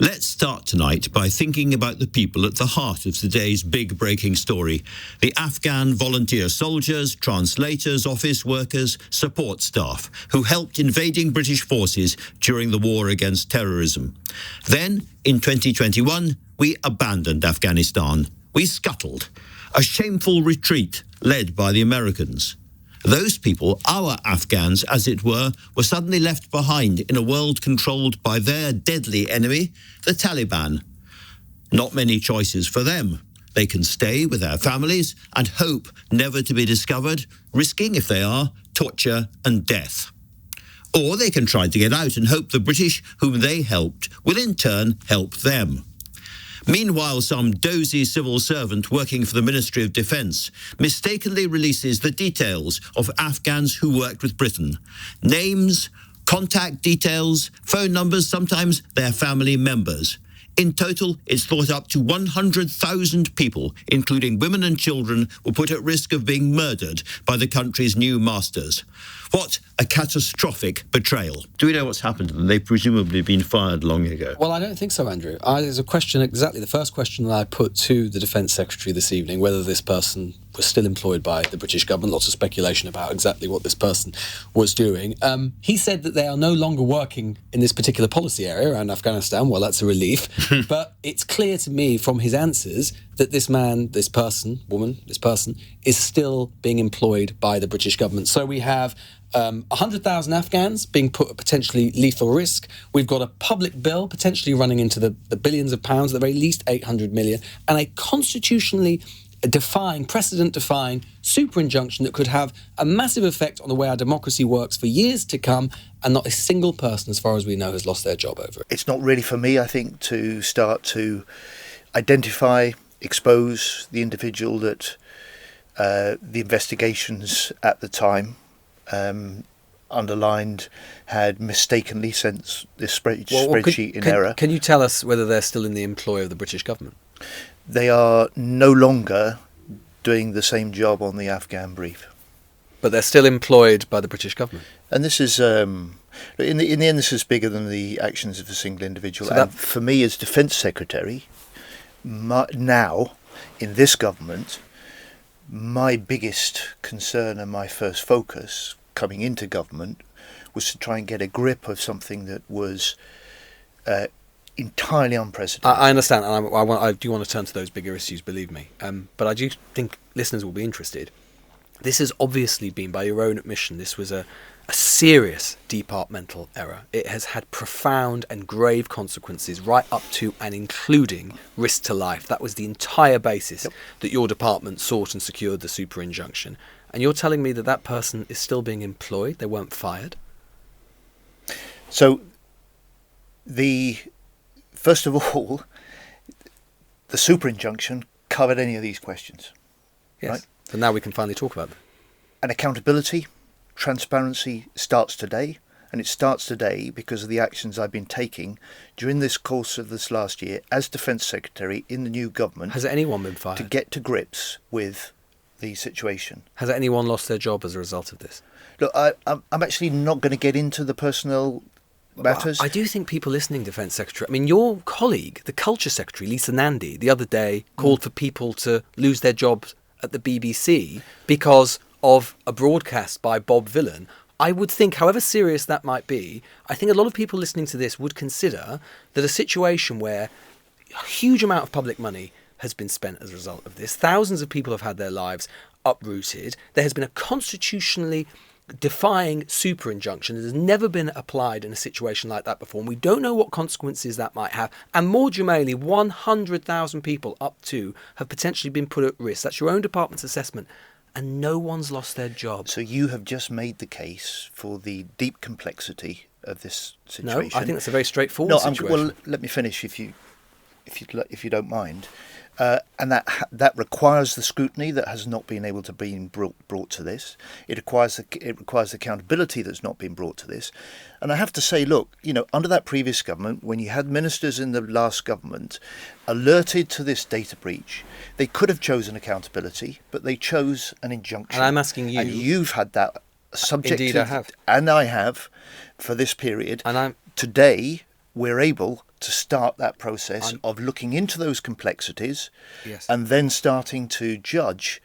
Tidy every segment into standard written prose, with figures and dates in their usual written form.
Let's start tonight by thinking about the people at the heart of today's big breaking story. The Afghan volunteer soldiers, translators, office workers, support staff who helped invading British forces during the war against terrorism. Then, in 2021, we abandoned Afghanistan. We scuttled. A shameful retreat led by the Americans. Those people, our Afghans, as it were suddenly left behind in a world controlled by their deadly enemy, the Taliban. Not many choices for them. They can stay with their families and hope never to be discovered, risking, if they are, torture and death. Or they can try to get out and hope the British, whom they helped, will in turn help them. Meanwhile, some dozy civil servant working for the Ministry of Defence mistakenly releases the details of Afghans who worked with Britain. Names, contact details, phone numbers, sometimes their family members. In total, it's thought up to 100,000 people, including women and children, were put at risk of being murdered by the country's new masters. What a catastrophic betrayal. Do we know what's happened to them? They've presumably been fired long ago. Well, I don't think so, Andrew. There's a question, exactly the first question that I put to the Defence Secretary this evening, whether this person was still employed by the British government. Lots of speculation about exactly what this person was doing. He said that they are no longer working in this particular policy area around Afghanistan. Well, that's a relief. But it's clear to me from his answers that this man, this person, woman, this person, is still being employed by the British government. So we have 100,000 Afghans being put at potentially lethal risk. We've got a public bill potentially running into the billions of pounds, at the very least 800 million, and a constitutionally precedent-defying super injunction that could have a massive effect on the way our democracy works for years to come, and not a single person, as far as we know, has lost their job over it. It's not really for me, I think, to start to identify, expose the individual that the investigations at the time underlined had mistakenly sent this spreadsheet in error. Can you tell us whether they're still in the employ of the British government? They are no longer doing the same job on the Afghan brief. But they're still employed by the British government. And this is, in the end, this is bigger than the actions of a single individual. So and for me as Defence Secretary, now, in this government, my biggest concern and my first focus coming into government was to try and get a grip of something that was entirely unprecedented. I understand, and I do want to turn to those bigger issues, believe me. But I do think listeners will be interested. This has obviously been, by your own admission, this was a serious departmental error. It has had profound and grave consequences right up to and including risk to life. That was the entire basis that your department sought and secured the super injunction. And you're telling me that that person is still being employed? They weren't fired? So, first of all, the super injunction covered any of these questions. Yes. Right? So now we can finally talk about them. And accountability, transparency starts today. And it starts today because of the actions I've been taking during this course of this last year as Defence Secretary in the new government. Has anyone been fired? To get to grips with the situation. Has anyone lost their job as a result of this? Look, I'm actually not going to get into the personnel matters. I do think people listening, Defence Secretary, I mean, your colleague, the Culture Secretary, Lisa Nandy, the other day called for people to lose their jobs at the BBC because of a broadcast by Bob Villan. I would think, however serious that might be, I think a lot of people listening to this would consider that a situation where a huge amount of public money has been spent as a result of this, thousands of people have had their lives uprooted, there has been a constitutionally defying super injunction that has never been applied in a situation like that before, and we don't know what consequences that might have, and more germanely, 100,000 people up to have potentially been put at risk. That's your own department's assessment, and no one's lost their job. So you have just made the case for the deep complexity of this situation. No, I think that's a very straightforward situation. Well, let me finish if you don't mind. And that requires the scrutiny that has not been able to be brought to this. It requires accountability that's not been brought to this. And I have to say, look, under that previous government, when you had ministers in the last government alerted to this data breach, they could have chosen accountability, but they chose an injunction. And I'm asking you. And you've had that subject. Indeed, I have. And I have for this period. And today we're able to start that process of looking into those complexities, Yes. and then starting to judge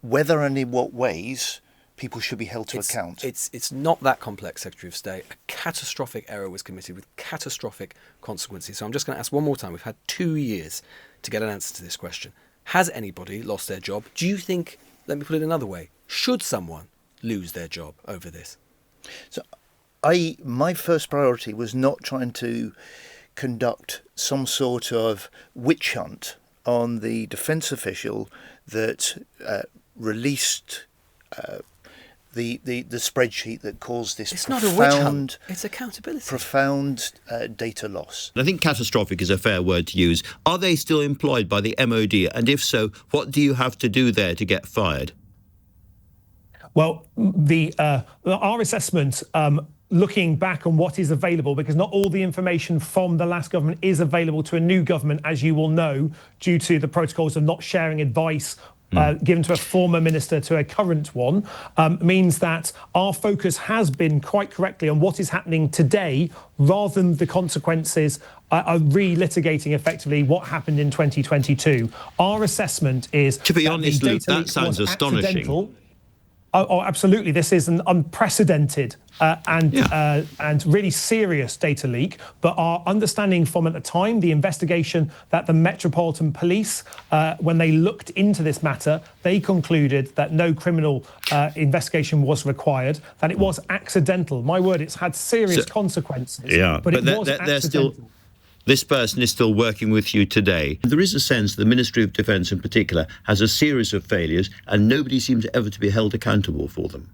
whether and in what ways people should be held to account. It's not that complex, Secretary of State. A catastrophic error was committed with catastrophic consequences. So I'm just going to ask one more time. We've had 2 years to get an answer to this question. Has anybody lost their job? Do you think, let me put it another way, should someone lose their job over this? So my first priority was not trying to conduct some sort of witch hunt on the defence official that released the spreadsheet that caused this It's not a witch hunt. It's accountability. Profound data loss. I think catastrophic is a fair word to use. Are they still employed by the MOD? And if so, what do you have to do there to get fired? Well, our assessment, looking back on what is available, because not all the information from the last government is available to a new government, as you will know, due to the protocols of not sharing advice given to a former minister to a current one, means that our focus has been quite correctly on what is happening today, rather than the consequences of re-litigating effectively what happened in 2022. Our assessment is, to be honest, Luke, that sounds astonishing. Oh, absolutely. This is an unprecedented and really serious data leak. But our understanding from at the time, the investigation that the Metropolitan Police, when they looked into this matter, they concluded that no criminal investigation was required, that it was accidental. My word, it's had serious consequences. Yeah, but it was accidental. This person is still working with you today. There is a sense the Ministry of Defence in particular has a series of failures and nobody seems ever to be held accountable for them.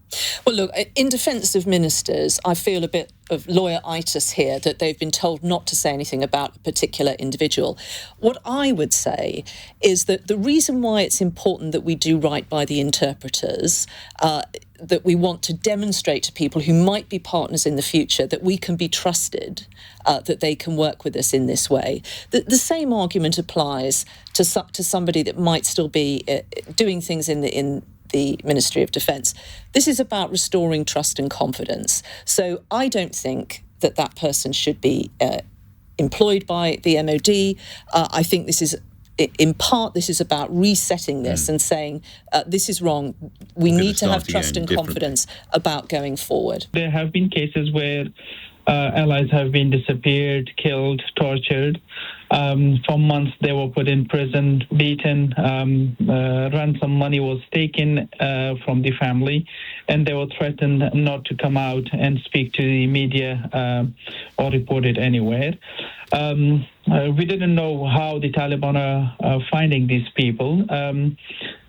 Well, look, in defence of ministers, I feel a bit of lawyer-itis here, that they've been told not to say anything about a particular individual. What I would say is that the reason why it's important that we do right by the interpreters, that we want to demonstrate to people who might be partners in the future that we can be trusted, that they can work with us in this way. The same argument applies to somebody that might still be doing things in the Ministry of Defence. This is about restoring trust and confidence. So I don't think that that person should be employed by the MOD. I think this is, in part, this is about resetting this and saying this is wrong. We need to have trust and confidence about going forward. There have been cases where allies have been disappeared, killed, tortured. For months they were put in prison, beaten, ransom money was taken from the family, and they were threatened not to come out and speak to the media or report it anywhere. We didn't know how the Taliban are finding these people.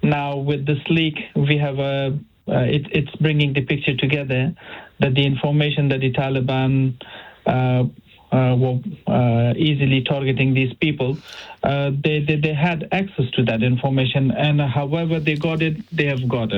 Now with this leak, we have it's bringing the picture together that the information that the Taliban were easily targeting these people, they had access to that information, and however they got it, they have got it.